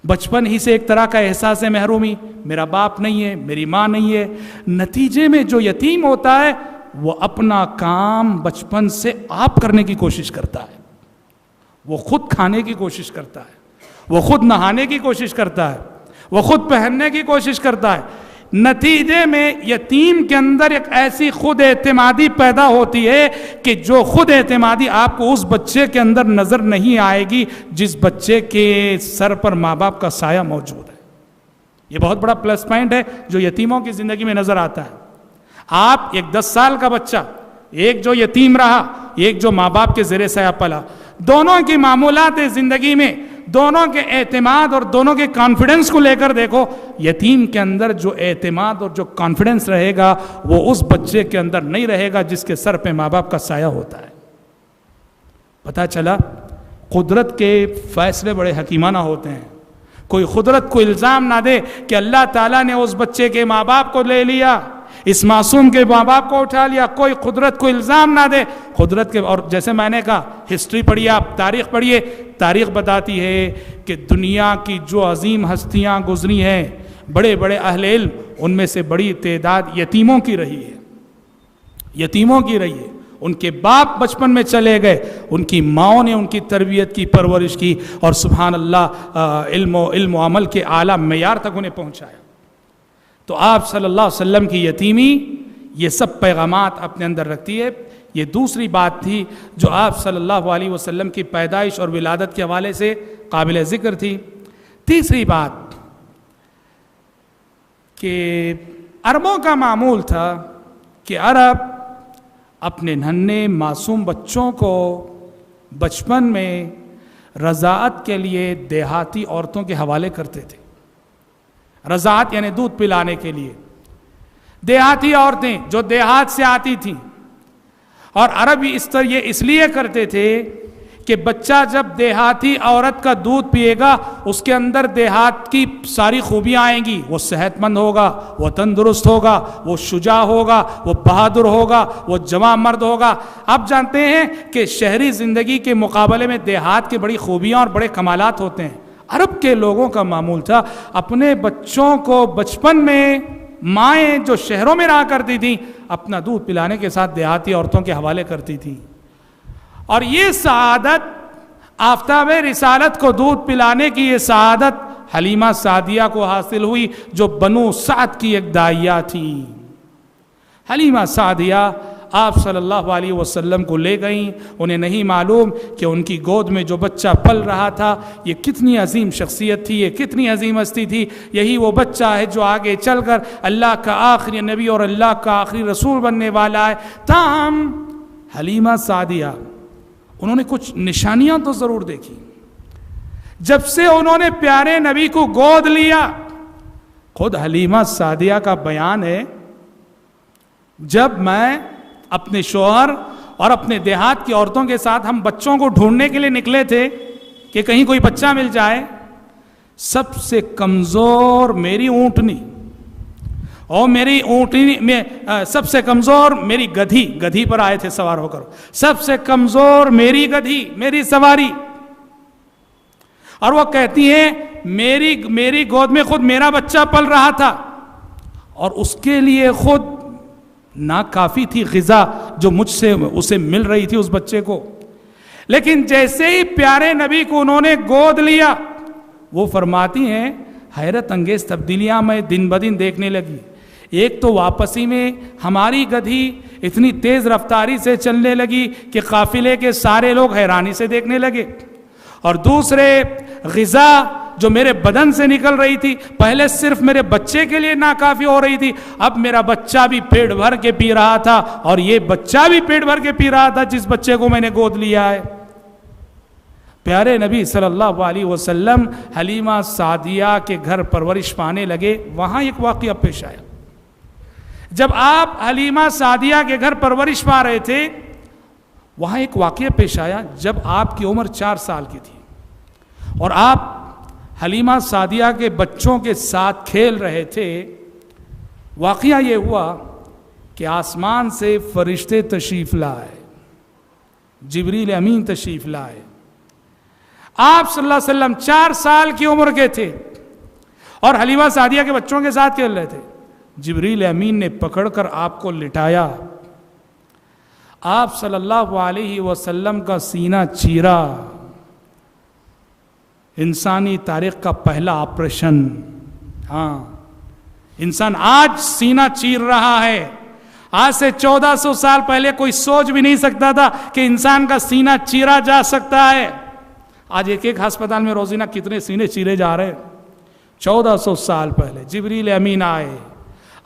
بچپن ہی سے ایک طرح کا احساس ہے محرومی، میرا باپ نہیں ہے، میری ماں نہیں ہے۔ نتیجے میں جو یتیم ہوتا ہے وہ اپنا کام بچپن سے آپ کرنے کی کوشش کرتا ہے، وہ خود کھانے کی کوشش کرتا ہے، وہ خود نہانے کی کوشش کرتا ہے، وہ خود پہننے کی کوشش کرتا ہے۔ نتیجے میں یتیم کے اندر ایک ایسی خود اعتمادی پیدا ہوتی ہے کہ جو خود اعتمادی آپ کو اس بچے کے اندر نظر نہیں آئے گی جس بچے کے سر پر ماں باپ کا سایہ موجود ہے۔ یہ بہت بڑا پلس پوائنٹ ہے جو یتیموں کی زندگی میں نظر آتا ہے۔ آپ ایک 10 سال کا بچہ ایک جو یتیم رہا، ایک جو ماں باپ کے زیر سایہ پلا. دونوں کی معمولات زندگی میں، دونوں کے اعتماد اور دونوں کے کانفیڈنس کو لے کر دیکھو. یتیم کے اندر جو اعتماد اور جو کانفیڈنس رہے گا وہ اس بچے کے اندر نہیں رہے گا جس کے سر پہ ماں باپ کا سایہ ہوتا ہے. پتہ چلا قدرت کے فیصلے بڑے حکیمانہ ہوتے ہیں. کوئی قدرت کو الزام نہ دے کہ اللہ تعالیٰ نے اس بچے کے ماں باپ کو لے لیا، اس معصوم کے ماں باپ کو اٹھا لیا. کوئی قدرت کو الزام نہ دے. قدرت کے، اور جیسے میں نے کہا ہسٹری پڑھیے، آپ تاریخ پڑھیے، تاریخ بتاتی ہے کہ دنیا کی جو عظیم ہستیاں گزری ہیں، بڑے بڑے اہل علم، ان میں سے بڑی تعداد یتیموں کی رہی ہے. یتیموں کی رہی ہے. ان کے باپ بچپن میں چلے گئے، ان کی ماؤں نے ان کی تربیت کی، پرورش کی، اور سبحان اللہ علم و عمل کے اعلیٰ معیار تک انہیں پہنچایا. تو آپ صلی اللہ علیہ وسلم کی یتیمی یہ سب پیغامات اپنے اندر رکھتی ہے. یہ دوسری بات تھی جو آپ صلی اللہ علیہ وسلم کی پیدائش اور ولادت کے حوالے سے قابل ذکر تھی. تیسری بات کہ عربوں کا معمول تھا کہ عرب اپنے ننھے معصوم بچوں کو بچپن میں رضاعت کے لیے دیہاتی عورتوں کے حوالے کرتے تھے. رضاعت یعنی دودھ پلانے کے لیے دیہاتی عورتیں جو دیہات سے آتی تھیں. اور عرب یہ اس لیے کرتے تھے کہ بچہ جب دیہاتی عورت کا دودھ پیے گا اس کے اندر دیہات کی ساری خوبیاں آئیں گی. وہ صحت مند ہوگا، وہ تندرست ہوگا، وہ شجاع ہوگا، وہ بہادر ہوگا، وہ جوان مرد ہوگا. آپ جانتے ہیں کہ شہری زندگی کے مقابلے میں دیہات کی بڑی خوبیاں اور بڑے کمالات ہوتے ہیں. عرب کے لوگوں کا معمول تھا اپنے بچوں کو بچپن میں، مائیں جو شہروں میں رہا کرتی تھیں اپنا دودھ پلانے کے ساتھ دیہاتی عورتوں کے حوالے کرتی تھیں. اور یہ سعادت، آفتاب رسالت کو دودھ پلانے کی یہ سعادت حلیمہ سعدیہ کو حاصل ہوئی جو بنو سعد کی ایک داعیہ تھیں. حلیمہ سعدیہ آپ صلی اللہ علیہ وسلم کو لے گئیں. انہیں نہیں معلوم کہ ان کی گود میں جو بچہ پل رہا تھا یہ کتنی عظیم شخصیت تھی، یہ کتنی عظیم ہستی تھی. یہی وہ بچہ ہے جو آگے چل کر اللہ کا آخری نبی اور اللہ کا آخری رسول بننے والا ہے. تاہم حلیمہ سعدیہ انہوں نے کچھ نشانیاں تو ضرور دیکھی. جب سے انہوں نے پیارے نبی کو گود لیا، خود حلیمہ سعدیہ کا بیان ہے، جب میں اپنے شوہر اور اپنے دیہات کی عورتوں کے ساتھ ہم بچوں کو ڈھونڈنے کے لیے نکلے تھے کہ کہیں کوئی بچہ مل جائے، سب سے کمزور میری اونٹنی اور میری اونٹنی میں سب سے کمزور میری گدھی پر آئے تھے سوار ہو کر، سب سے کمزور میری گدھی، میری سواری. اور وہ کہتی ہیں میری گود میں خود میرا بچہ پل رہا تھا اور اس کے لیے خود نہ کافی تھی غذا جو مجھ سے اسے مل رہی تھی اس بچے کو. لیکن جیسے ہی پیارے نبی کو انہوں نے گود لیا، وہ فرماتی ہیں حیرت انگیز تبدیلیاں میں دن بدن دیکھنے لگی. ایک تو واپسی میں ہماری گدھی اتنی تیز رفتاری سے چلنے لگی کہ قافلے کے سارے لوگ حیرانی سے دیکھنے لگے، اور دوسرے غذا جو میرے بدن سے نکل رہی تھی پہلے صرف میرے بچے کے لیے ناکافی ہو رہی تھی، اب میرا بچہ بھی پیٹ بھر کے پی رہا تھا، اور یہ بچہ بھی پیٹ بھر کے پی رہا تھا جس بچے کو میں نے گود لیا ہے. پیارے نبی صلی اللہ علیہ وسلم حلیمہ سعدیہ کے گھر پرورش پانے لگے. وہاں ایک واقعہ پیش آیا. جب آپ حلیمہ سعدیہ کے گھر پرورش پا رہے تھے وہاں ایک واقعہ پیش آیا. جب آپ کی عمر 4 سال کی تھی اور آپ حلیمہ سعدیہ کے بچوں کے ساتھ کھیل رہے تھے، واقعہ یہ ہوا کہ آسمان سے فرشتے تشریف لائے، جبریل امین تشریف لائے. آپ صلی اللہ علیہ وسلم 4 سال کی عمر کے تھے اور حلیمہ سعدیہ کے بچوں کے ساتھ کھیل رہے تھے. جبریل امین نے پکڑ کر آپ کو لٹایا. آپ صلی اللہ علیہ وسلم کا سینہ چیرا. انسانی تاریخ کا پہلا آپریشن. ہاں، انسان آج سینہ چیر رہا ہے. آج سے 1400 سال پہلے کوئی سوچ بھی نہیں سکتا تھا کہ انسان کا سینہ چیرا جا سکتا ہے. آج ایک ہسپتال میں روزانہ کتنے سینے چیرے جا رہے ہیں. 1400 سال پہلے جبریل امین آئے،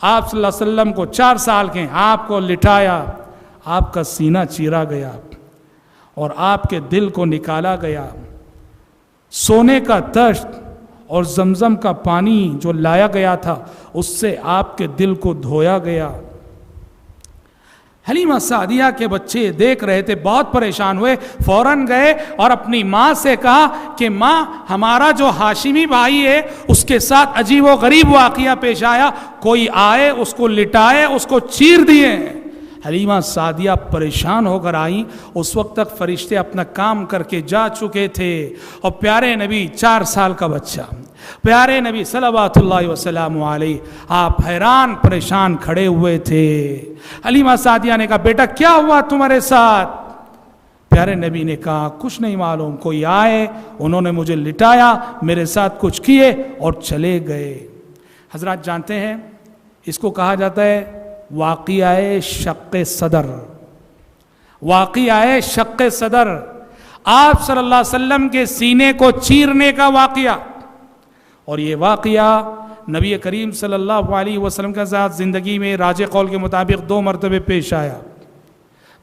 آپ صلی اللہ علیہ وسلم کو 4 سال کے آپ کو لٹایا. آپ کا سینہ چیرا گیا اور آپ کے دل کو نکالا گیا. سونے کا تخت اور زمزم کا پانی جو لایا گیا تھا اس سے آپ کے دل کو دھویا گیا. حلیمہ سعدیہ کے بچے دیکھ رہے تھے, بہت پریشان ہوئے, فوراً گئے اور اپنی ماں سے کہا کہ ماں, ہمارا جو ہاشمی بھائی ہے اس کے ساتھ عجیب و غریب واقعہ پیش آیا, کوئی آئے اس کو لٹائے, اس کو چیر دیے. حلیمہ سعدیہ پریشان ہو کر آئیں. اس وقت تک فرشتے اپنا کام کر کے جا چکے تھے اور پیارے نبی 4 سال کا بچہ, پیارے نبی صلوات اللہ وسلم علیہ, آپ حیران پریشان کھڑے ہوئے تھے. حلیمہ سعدیہ نے کہا بیٹا کیا ہوا تمہارے ساتھ؟ پیارے نبی نے کہا کچھ نہیں معلوم, کوئی آئے, انہوں نے مجھے لٹایا, میرے ساتھ کچھ کیے اور چلے گئے. حضرات جانتے ہیں اس کو کہا جاتا ہے واقعہ شق صدر. واقعہ شق صدر, آپ صلی اللہ علیہ وسلم کے سینے کو چیرنے کا واقعہ. اور یہ واقعہ نبی کریم صلی اللہ علیہ وسلم کے ساتھ زندگی میں راجح قول کے مطابق 2 مرتبہ پیش آیا.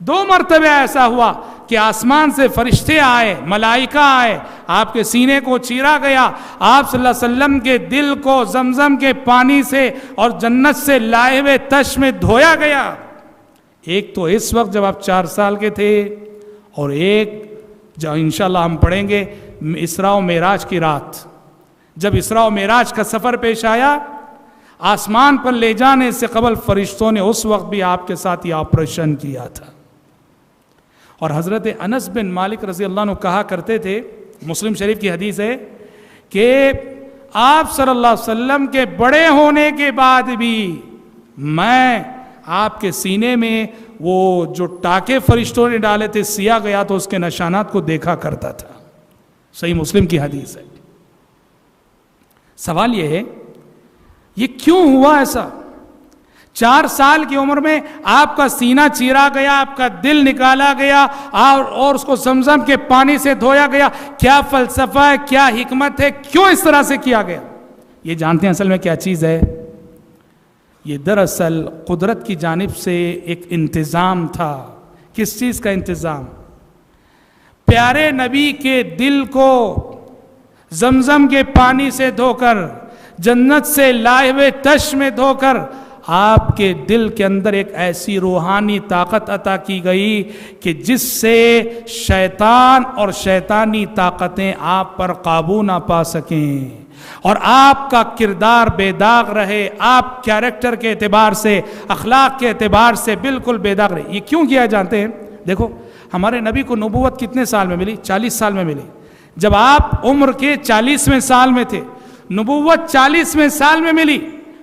2 مرتبہ ایسا ہوا کہ آسمان سے فرشتے آئے, ملائکہ آئے, آپ کے سینے کو چیرا گیا, آپ صلی اللہ علیہ وسلم کے دل کو زمزم کے پانی سے اور جنت سے لائے ہوئے تش میں دھویا گیا. ایک تو اس وقت جب آپ 4 سال کے تھے, اور ایک جو انشاءاللہ ہم پڑھیں گے اسراء و معراج کی رات, جب اسراء و معراج کا سفر پیش آیا. آسمان پر لے جانے سے قبل فرشتوں نے اس وقت بھی آپ کے ساتھ یہ آپریشن کیا تھا. اور حضرت انس بن مالک رضی اللہ عنہ کہا کرتے تھے, مسلم شریف کی حدیث ہے, کہ آپ صلی اللہ علیہ وسلم کے بڑے ہونے کے بعد بھی میں آپ کے سینے میں وہ جو ٹاکے فرشتوں نے ڈالے تھے سیا گیا تو اس کے نشانات کو دیکھا کرتا تھا. صحیح مسلم کی حدیث ہے. سوال یہ ہے یہ کیوں ہوا ایسا؟ 4 سال کی عمر میں آپ کا سینہ چیرا گیا, آپ کا دل نکالا گیا اور اس کو زمزم کے پانی سے دھویا گیا. کیا فلسفہ ہے, کیا حکمت ہے, کیوں اس طرح سے کیا گیا؟ یہ جانتے ہیں اصل میں کیا چیز ہے؟ یہ دراصل قدرت کی جانب سے ایک انتظام تھا. کس چیز کا انتظام؟ پیارے نبی کے دل کو زمزم کے پانی سے دھو کر, جنت سے لائے ہوئے تش میں دھو کر آپ کے دل کے اندر ایک ایسی روحانی طاقت عطا کی گئی کہ جس سے شیطان اور شیطانی طاقتیں آپ پر قابو نہ پا سکیں اور آپ کا کردار بے داغ رہے, آپ کیریکٹر کے اعتبار سے, اخلاق کے اعتبار سے بالکل بے داغ رہے. یہ کیوں کیا جانتے ہیں؟ دیکھو ہمارے نبی کو نبوت کتنے سال میں ملی؟ 40 سال میں ملی. جب آپ عمر کے 40ویں سال میں تھے, نبوت 40ویں سال میں ملی.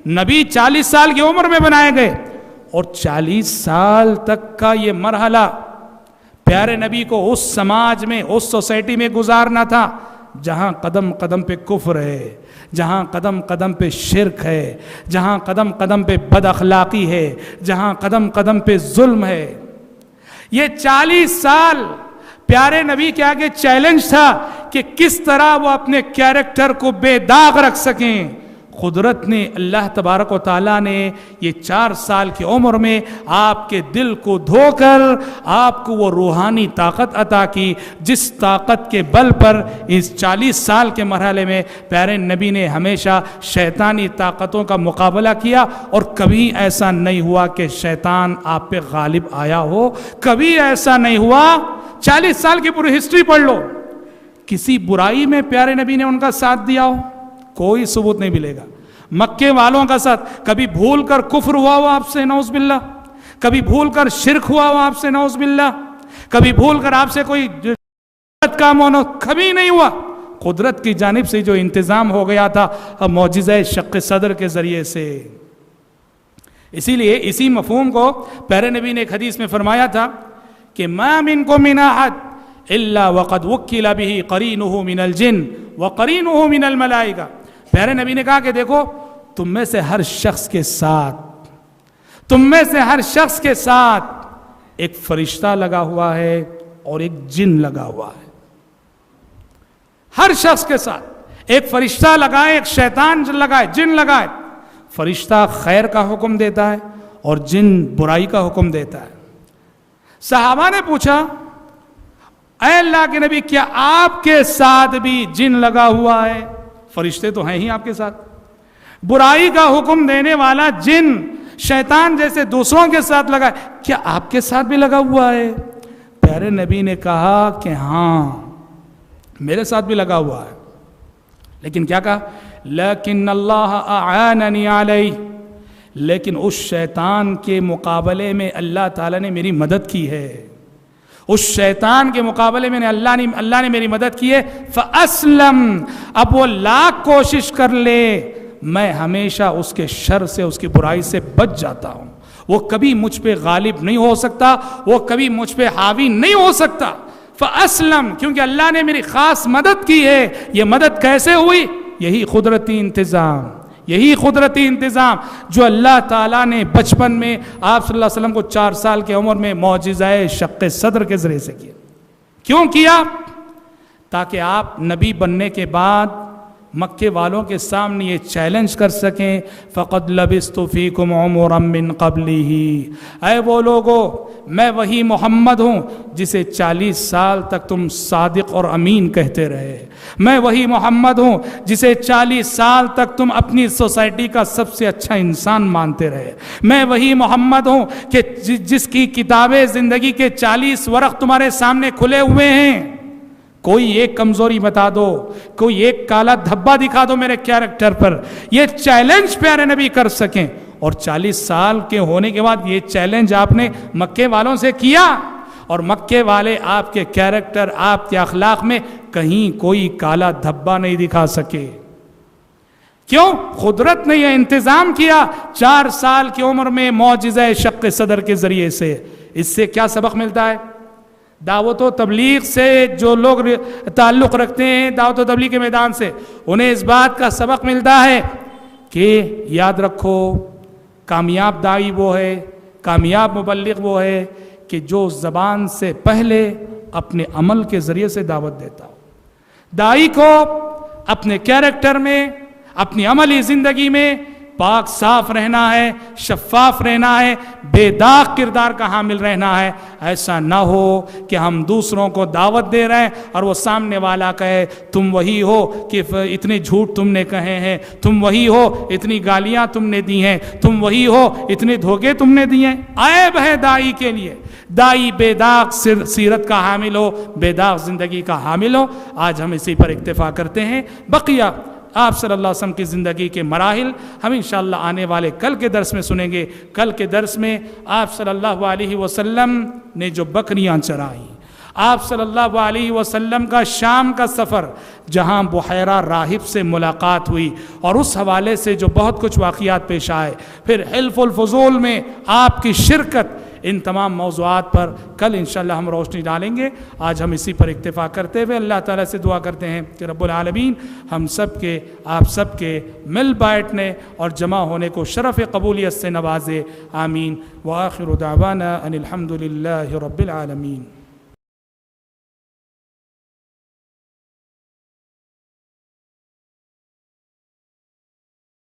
نبی 40 سال کی عمر میں بنائے گئے اور 40 سال تک کا یہ مرحلہ پیارے نبی کو اس سماج میں, اس سوسائٹی میں گزارنا تھا جہاں قدم قدم پہ کفر ہے, جہاں قدم قدم پہ شرک ہے, جہاں قدم قدم پہ بد اخلاقی ہے, جہاں قدم قدم پہ ظلم ہے. یہ 40 سال پیارے نبی کے آگے چیلنج تھا کہ کس طرح وہ اپنے کیریکٹر کو بے داغ رکھ سکیں. قدرت نے, اللہ تبارک و تعالیٰ نے یہ 4 سال کی عمر میں آپ کے دل کو دھو کر آپ کو وہ روحانی طاقت عطا کی جس طاقت کے بل پر اس 40 سال کے مرحلے میں پیارے نبی نے ہمیشہ شیطانی طاقتوں کا مقابلہ کیا. اور کبھی ایسا نہیں ہوا کہ شیطان آپ پہ غالب آیا ہو, کبھی ایسا نہیں ہوا. 40 سال کی پوری ہسٹری پڑھ لو, کسی برائی میں پیارے نبی نے ان کا ساتھ دیا ہو؟ کوئی ثبوت نہیں ملے گا. مکے والوں کا ساتھ کبھی بھول کر کفر ہوا ہو آپ سے نعوذ باللہ, کبھی بھول کر شرک ہوا ہو آپ سے نعوذ باللہ, کبھی بھول کر آپ سے کوئی غلط کام ہونا, کبھی نہیں ہوا. قدرت کی جانب سے جو انتظام ہو گیا تھا معجزہ شق صدر کے ذریعے سے. اسی لیے اسی مفہوم کو پیارے نبی نے ایک حدیث میں فرمایا تھا کہ ما منکم من احد الا وقد وکل به قرینہ من الجن وقرینہ من الملائکہ. پیارے نبی نے کہا کہ دیکھو تم میں سے ہر شخص کے ساتھ ایک فرشتہ لگا ہوا ہے اور ایک جن لگا ہوا ہے. ہر شخص کے ساتھ ایک فرشتہ لگائے, ایک شیطان لگائے, جن لگائے. فرشتہ خیر کا حکم دیتا ہے اور جن برائی کا حکم دیتا ہے. صحابہ نے پوچھا اے اللہ کے نبی کیا آپ کے ساتھ بھی جن لگا ہوا ہے؟ فرشتے تو ہیں ہی آپ کے ساتھ، برائی کا حکم دینے والا جن شیطان جیسے دوسروں کے ساتھ لگا ہے، کیا آپ کے ساتھ بھی لگا ہوا ہے؟ پیارے نبی نے کہا کہ ہاں میرے ساتھ بھی لگا ہوا ہے، لیکن کیا کہا؟ لیکن اللہ اعاننی علیہ، لیکن اس شیطان کے مقابلے میں اللہ تعالیٰ نے میری مدد کی ہے، اس شیطان کے مقابلے میں اللہ نے میری مدد کی ہے۔ فَأَسْلَمْ، اب وہ لاکھ کوشش کر لے میں ہمیشہ اس کے شر سے، اس کی برائی سے بچ جاتا ہوں، وہ کبھی مجھ پہ غالب نہیں ہو سکتا، وہ کبھی مجھ پہ حاوی نہیں ہو سکتا۔ فَأَسْلَمْ، کیونکہ اللہ نے میری خاص مدد کی ہے۔ یہ مدد کیسے ہوئی؟ یہی قدرتی انتظام، یہی قدرتی انتظام جو اللہ تعالیٰ نے بچپن میں آپ صلی اللہ علیہ وسلم کو 4 سال کی عمر میں معجزہ شق صدر کے ذریعے سے کیا۔ کیوں کیا؟ تاکہ آپ نبی بننے کے بعد مکے والوں کے سامنے یہ چیلنج کر سکیں، فَقَدْ لَبِثْتُ فِيكُمْ عُمُرًا مِّن قَبْلِهِ، اے وہ لوگو میں وہی محمد ہوں جسے 40 سال تک تم صادق اور امین کہتے رہے، میں وہی محمد ہوں جسے 40 سال تک تم اپنی سوسائٹی کا سب سے اچھا انسان مانتے رہے، میں وہی محمد ہوں کہ جس کی کتابیں زندگی کے 40 ورق تمہارے سامنے کھلے ہوئے ہیں۔ کوئی ایک کمزوری بتا دو، کوئی ایک کالا دھبا دکھا دو میرے کیریکٹر پر، یہ چیلنج پیارے نبی کر سکیں۔ اور 40 سال کے ہونے کے بعد یہ چیلنج آپ نے مکے والوں سے کیا، اور مکے والے آپ کے کیریکٹر، آپ کے اخلاق میں کہیں کوئی کالا دھبا نہیں دکھا سکے۔ کیوں؟ قدرت نے یہ انتظام کیا 4 سال کی عمر میں معجزہ شق صدر کے ذریعے سے۔ اس سے کیا سبق ملتا ہے؟ دعوت و تبلیغ سے جو لوگ تعلق رکھتے ہیں، دعوت و تبلیغ کے میدان سے، انہیں اس بات کا سبق ملتا ہے کہ یاد رکھو کامیاب داعی وہ ہے، کامیاب مبلغ وہ ہے کہ جو زبان سے پہلے اپنے عمل کے ذریعے سے دعوت دیتا ہو۔ داعی کو اپنے کیریکٹر میں، اپنی عملی زندگی میں پاک صاف رہنا ہے، شفاف رہنا ہے، بے داغ کردار کا حامل رہنا ہے۔ ایسا نہ ہو کہ ہم دوسروں کو دعوت دے رہے ہیں اور وہ سامنے والا کہے تم وہی ہو کہ اتنے جھوٹ تم نے کہے ہیں، تم وہی ہو اتنی گالیاں تم نے دی ہیں، تم وہی ہو اتنے دھوکے تم نے دیے ہیں۔ عیب ہے داعی کے لیے، داعی بے داغ سیرت کا حامل ہو، بے داغ زندگی کا حامل ہو۔ آج ہم اسی پر اکتفا کرتے ہیں۔ بقیہ آپ صلی اللہ علیہ وسلم کی زندگی کے مراحل ہم انشاءاللہ آنے والے کل کے درس میں سنیں گے۔ کل کے درس میں آپ صلی اللہ علیہ وسلم نے جو بکریاں چرائیں، آپ صلی اللہ علیہ وسلم کا شام کا سفر جہاں بحیرہ راہب سے ملاقات ہوئی، اور اس حوالے سے جو بہت کچھ واقعات پیش آئے، پھر حلف الفضول میں آپ کی شرکت، ان تمام موضوعات پر کل انشاءاللہ ہم روشنی ڈالیں گے۔ آج ہم اسی پر اکتفا کرتے ہوئے اللہ تعالیٰ سے دعا کرتے ہیں کہ رب العالمین ہم سب کے، آپ سب کے مل بیٹھنے اور جمع ہونے کو شرف قبولیت سے نوازے، آمین۔ وآخر دعوانا ان الحمد للہ رب العالمین۔